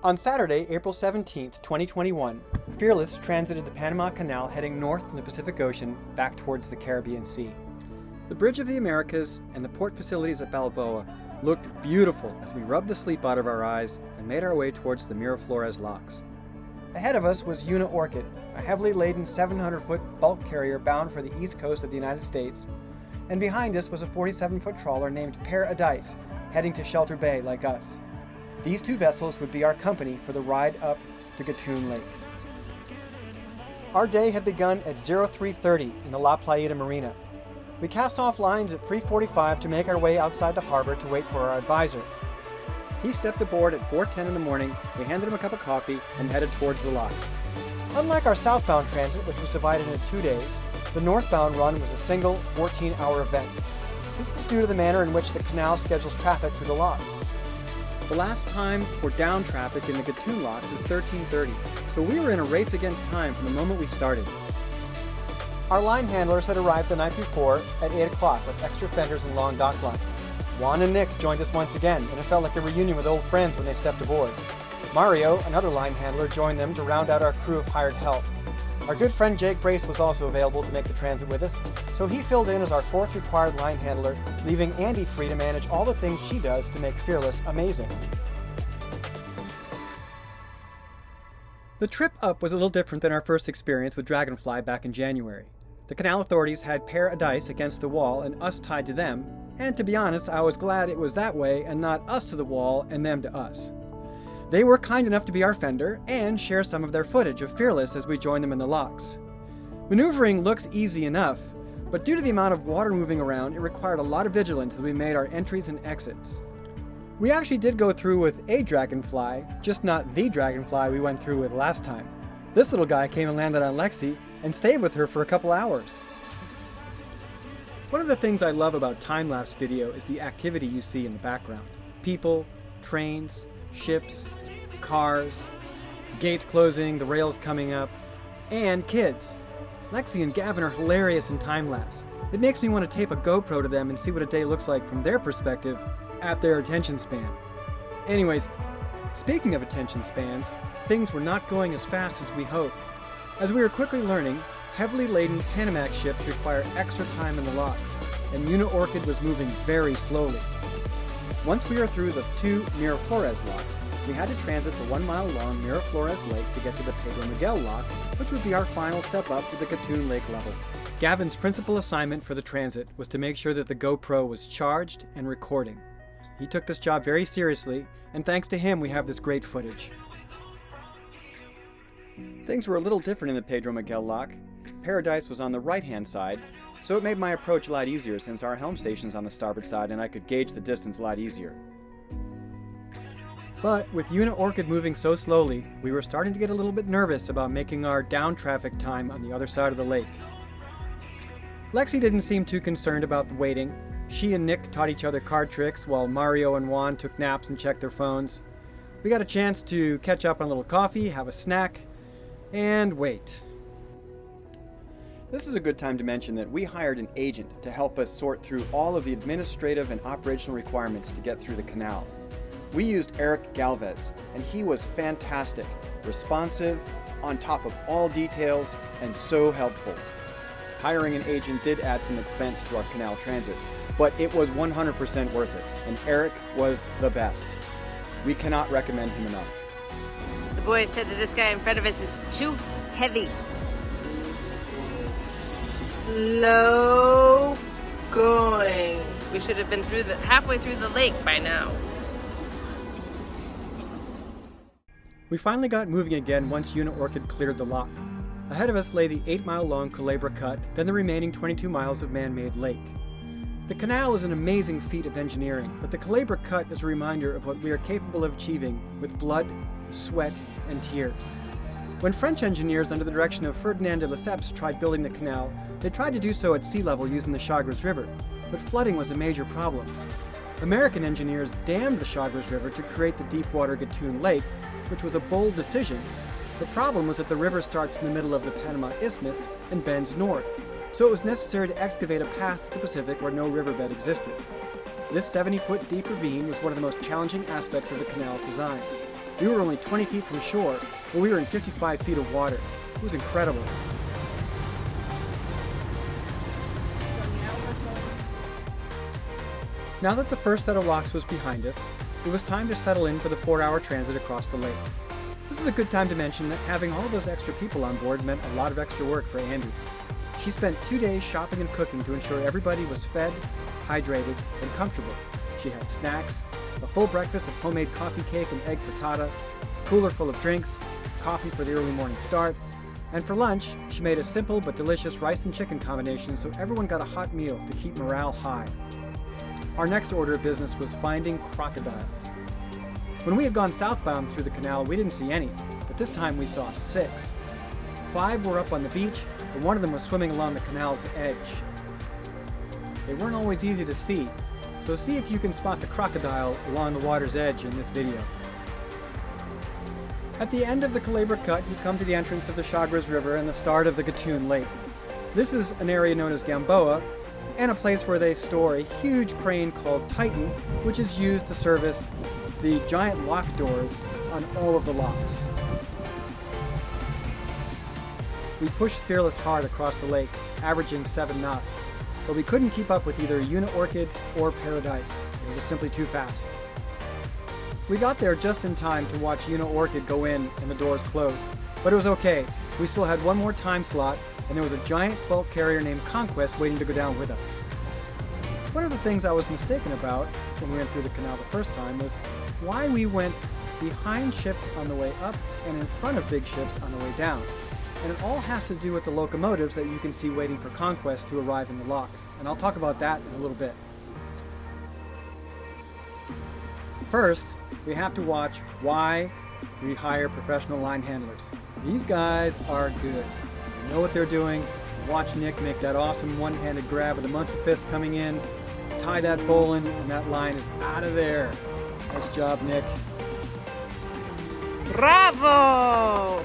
On Saturday, April 17, 2021, Fearless transited the Panama Canal heading north from the Pacific Ocean back towards the Caribbean Sea. The Bridge of the Americas and the port facilities at Balboa looked beautiful as we rubbed the sleep out of our eyes and made our way towards the Miraflores locks. Ahead of us was Una Orchid, a heavily laden 700-foot bulk carrier bound for the east coast of the United States, and behind us was a 47-foot trawler named Paradise, heading to Shelter Bay like us. These two vessels would be our company for the ride up to Gatun Lake. Our day had begun at 03:30 in the La Playita Marina. We cast off lines at 3:45 to make our way outside the harbor to wait for our advisor. He stepped aboard at 4:10 in the morning, we handed him a cup of coffee, and headed towards the locks. Unlike our southbound transit, which was divided into 2 days, the northbound run was a single 14-hour event. This is due to the manner in which the canal schedules traffic through the locks. The last time for down traffic in the Gatun locks is 13:30, so we were in a race against time from the moment we started. Our line handlers had arrived the night before at 8 o'clock with extra fenders and long dock lines. Juan and Nick joined us once again, and it felt like a reunion with old friends when they stepped aboard. Mario, another line handler, joined them to round out our crew of hired help. Our good friend Jake Brace was also available to make the transit with us, so he filled in as our fourth required line handler, leaving Andy free to manage all the things she does to make Fearless amazing. The trip up was a little different than our first experience with Dragonfly back in January. The canal authorities had Paradise against the wall and us tied to them, and to be honest, I was glad it was that way and not us to the wall and them to us. They were kind enough to be our fender and share some of their footage of Fearless as we joined them in the locks. Maneuvering looks easy enough, but due to the amount of water moving around, it required a lot of vigilance as we made our entries and exits. We actually did go through with a Dragonfly, just not the Dragonfly we went through with last time. This little guy came and landed on Lexi and stayed with her for a couple hours. One of the things I love about time-lapse video is the activity you see in the background. People, trains, ships, cars, gates closing, the rails coming up, and kids. Lexi and Gavin are hilarious in time-lapse. It makes me want to tape a GoPro to them and see what a day looks like from their perspective at their attention span. Anyways, speaking of attention spans, things were not going as fast as we hoped. As we were quickly learning, heavily laden Panamax ships require extra time in the locks, and Una Orchid was moving very slowly. Once we were through the 2 Miraflores locks, we had to transit the 1-mile-long Miraflores Lake to get to the Pedro Miguel lock, which would be our final step up to the Gatun Lake level. Gavin's principal assignment for the transit was to make sure that the GoPro was charged and recording. He took this job very seriously, and thanks to him we have this great footage. Things were a little different in the Pedro Miguel lock. Paradise was on the right-hand side, so it made my approach a lot easier since our helm station's on the starboard side and I could gauge the distance a lot easier. But with Una Orchid moving so slowly, we were starting to get a little bit nervous about making our down traffic time on the other side of the lake. Lexi didn't seem too concerned about the waiting. She and Nick taught each other card tricks while Mario and Juan took naps and checked their phones. We got a chance to catch up on a little coffee, have a snack, and wait. This is a good time to mention that we hired an agent to help us sort through all of the administrative and operational requirements to get through the canal. We used Eric Galvez, and he was fantastic, responsive, on top of all details, and so helpful. Hiring an agent did add some expense to our canal transit, but it was 100% worth it, and Eric was the best. We cannot recommend him enough. The boys said that this guy in front of us is too heavy. Slow going. We should have been halfway through the lake by now. We finally got moving again once Una Orchid cleared the lock. Ahead of us lay the 8-mile-long Culebra Cut, then the remaining 22 miles of man-made lake. The canal is an amazing feat of engineering, but the Culebra Cut is a reminder of what we are capable of achieving with blood, sweat, and tears. When French engineers under the direction of Ferdinand de Lesseps tried building the canal, they tried to do so at sea level using the Chagres River, but flooding was a major problem. American engineers dammed the Chagres River to create the deepwater Gatun Lake, which was a bold decision. The problem was that the river starts in the middle of the Panama Isthmus and bends north, so it was necessary to excavate a path to the Pacific where no riverbed existed. This 70-foot deep ravine was one of the most challenging aspects of the canal's design. We were only 20 feet from shore, but we were in 55 feet of water. It was incredible. Now that the first set of locks was behind us, it was time to settle in for the 4-hour transit across the lake. This is a good time to mention that having all those extra people on board meant a lot of extra work for Andy. She spent 2 days shopping and cooking to ensure everybody was fed, hydrated, and comfortable. She had snacks, a full breakfast of homemade coffee cake and egg frittata, a cooler full of drinks, coffee for the early morning start, and for lunch, she made a simple but delicious rice and chicken combination so everyone got a hot meal to keep morale high. Our next order of business was finding crocodiles. When we had gone southbound through the canal, we didn't see any, but this time we saw 6. 5 were up on the beach, and one of them was swimming along the canal's edge. They weren't always easy to see, so see if you can spot the crocodile along the water's edge in this video. At the end of the Culebra Cut, you come to the entrance of the Chagres River and the start of the Gatun Lake. This is an area known as Gamboa, and a place where they store a huge crane called Titan, which is used to service the giant lock doors on all of the locks. We pushed Fearless hard across the lake, averaging 7 knots, but we couldn't keep up with either Una Orchid or Paradise. It was just simply too fast. We got there just in time to watch Una Orchid go in and the doors close, but it was okay. We still had one more time slot, and there was a giant bulk carrier named Conquest waiting to go down with us. One of the things I was mistaken about when we went through the canal the first time was why we went behind ships on the way up and in front of big ships on the way down. And it all has to do with the locomotives that you can see waiting for Conquest to arrive in the locks. And I'll talk about that in a little bit. First, we have to watch why we hire professional line handlers. These guys are good. They know what they're doing. Watch Nick make that awesome one-handed grab with the monkey fist coming in, tie that bowl in, and that line is out of there. Nice job, Nick. Bravo!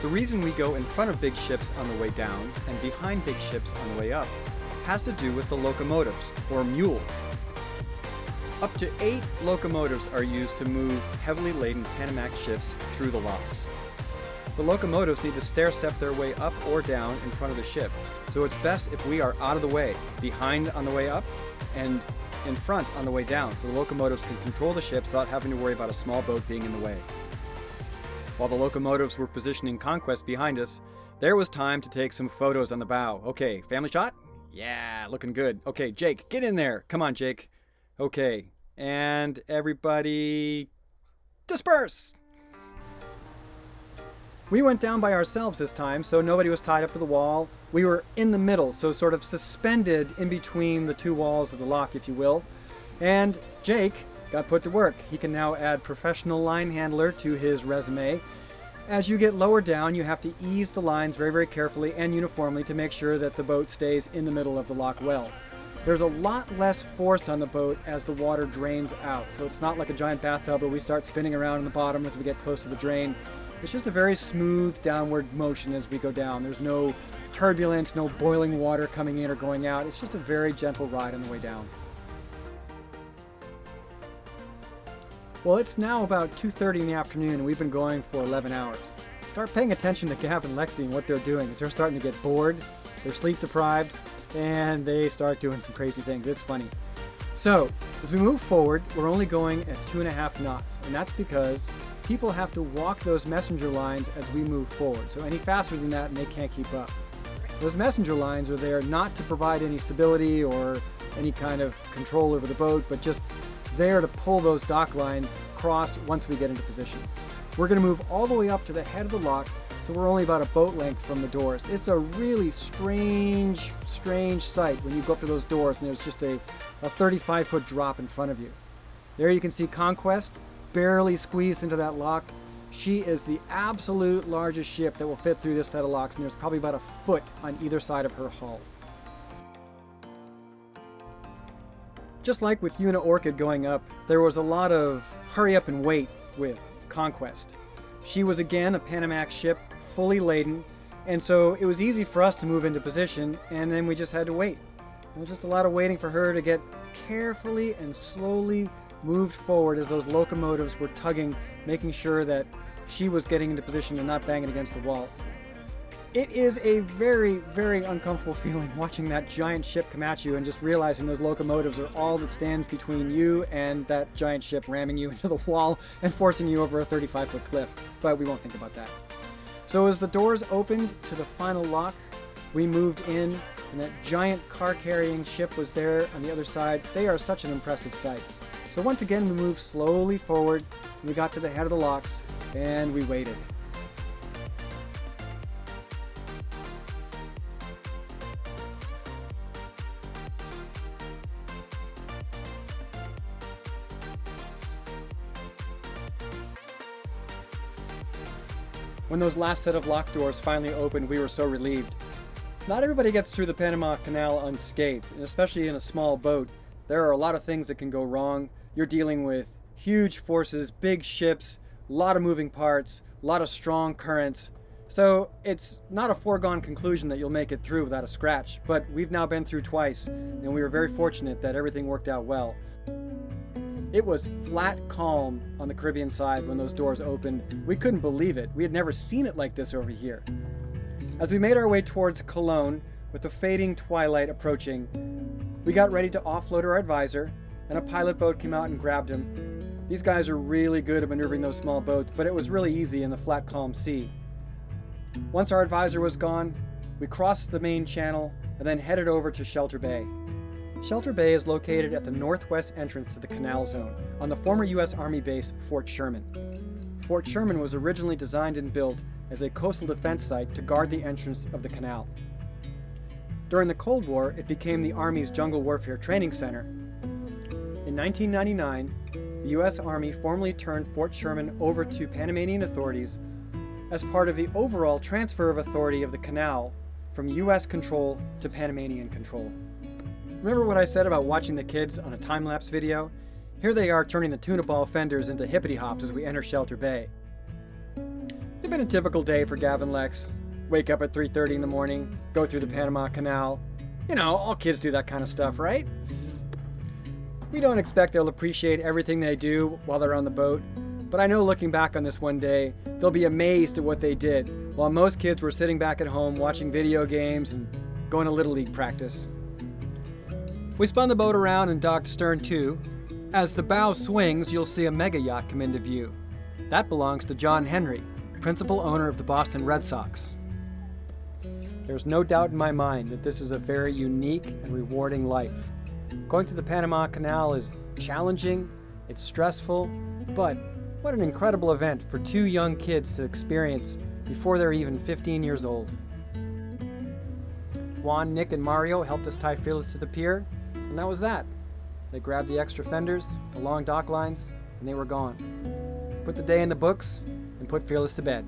The reason we go in front of big ships on the way down and behind big ships on the way up has to do with the locomotives, or mules. Up to 8 locomotives are used to move heavily laden Panamax ships through the locks. The locomotives need to stair-step their way up or down in front of the ship, so it's best if we are out of the way, behind on the way up, and in front on the way down, so the locomotives can control the ships without having to worry about a small boat being in the way. While the locomotives were positioning Conquest behind us, there was time to take some photos on the bow. Okay, family shot? Yeah, looking good. Okay, Jake, get in there. Come on, Jake. Okay, and everybody disperse! We went down by ourselves this time, so nobody was tied up to the wall. We were in the middle, so sort of suspended in between the 2 walls of the lock, if you will. And Jake got put to work. He can now add professional line handler to his resume. As you get lower down, you have to ease the lines very, very carefully and uniformly to make sure that the boat stays in the middle of the lock well. There's a lot less force on the boat as the water drains out, so it's not like a giant bathtub where we start spinning around in the bottom as we get close to the drain. It's just a very smooth downward motion as we go down. There's no turbulence, no boiling water coming in or going out. It's just a very gentle ride on the way down. Well, it's now about 2:30 in the afternoon and we've been going for 11 hours. Start paying attention to Gav and Lexi and what they're doing, because they're starting to get bored, they're sleep deprived, and they start doing some crazy things. It's funny. So, as we move forward, we're only going at 2.5 knots, and that's because people have to walk those messenger lines as we move forward. So any faster than that and they can't keep up. Those messenger lines are there not to provide any stability or any kind of control over the boat, but just there to pull those dock lines across once we get into position. We're going to move all the way up to the head of the lock, so we're only about a boat length from the doors. It's a really strange sight when you go up to those doors and there's just a 35-foot drop in front of you. There you can see Conquest barely squeezed into that lock. She is the absolute largest ship that will fit through this set of locks, and there's probably about a foot on either side of her hull. Just like with Una Orchid going up, there was a lot of hurry up and wait with Conquest. She was again a Panamax ship, fully laden, and so it was easy for us to move into position, and then we just had to wait. There was just a lot of waiting for her to get carefully and slowly moved forward as those locomotives were tugging, making sure that she was getting into position and not banging against the walls. It is a very, very uncomfortable feeling watching that giant ship come at you and just realizing those locomotives are all that stands between you and that giant ship ramming you into the wall and forcing you over a 35-foot cliff. But we won't think about that. So as the doors opened to the final lock, we moved in, and that giant car-carrying ship was there on the other side. They are such an impressive sight. So once again, we moved slowly forward, and we got to the head of the locks, and we waited. When those last set of lock doors finally opened, we were so relieved. Not everybody gets through the Panama Canal unscathed, and especially in a small boat. There are a lot of things that can go wrong. You're dealing with huge forces, big ships, a lot of moving parts, a lot of strong currents. So it's not a foregone conclusion that you'll make it through without a scratch, but we've now been through twice, and we were very fortunate that everything worked out well. It was flat calm on the Caribbean side when those doors opened. We couldn't believe it. We had never seen it like this over here. As we made our way towards Cologne, with the fading twilight approaching, we got ready to offload our advisor, and a pilot boat came out and grabbed him. These guys are really good at maneuvering those small boats, but it was really easy in the flat calm sea. Once our advisor was gone, we crossed the main channel and then headed over to Shelter Bay. Shelter Bay is located at the northwest entrance to the Canal Zone, on the former U.S. Army base Fort Sherman. Fort Sherman was originally designed and built as a coastal defense site to guard the entrance of the canal. During the Cold War, it became the Army's Jungle Warfare Training Center. In 1999, the U.S. Army formally turned Fort Sherman over to Panamanian authorities as part of the overall transfer of authority of the canal from U.S. control to Panamanian control. Remember what I said about watching the kids on a time-lapse video? Here they are turning the tuna ball fenders into hippity hops as we enter Shelter Bay. It's been a typical day for Gavin Lex. Wake up at 3:30 in the morning, go through the Panama Canal. You know, all kids do that kind of stuff, right? We don't expect they'll appreciate everything they do while they're on the boat, but I know looking back on this one day, they'll be amazed at what they did, while most kids were sitting back at home watching video games and going to Little League practice. We spun the boat around and docked stern to. As the bow swings, you'll see a mega yacht come into view. That belongs to John Henry, principal owner of the Boston Red Sox. There's no doubt in my mind that this is a very unique and rewarding life. Going through the Panama Canal is challenging, it's stressful, but what an incredible event for two young kids to experience before they're even 15 years old. Juan, Nick, and Mario helped us tie Fearless to the pier, and that was that. They grabbed the extra fenders, the long dock lines, and they were gone. Put the day in the books, and put Fearless to bed.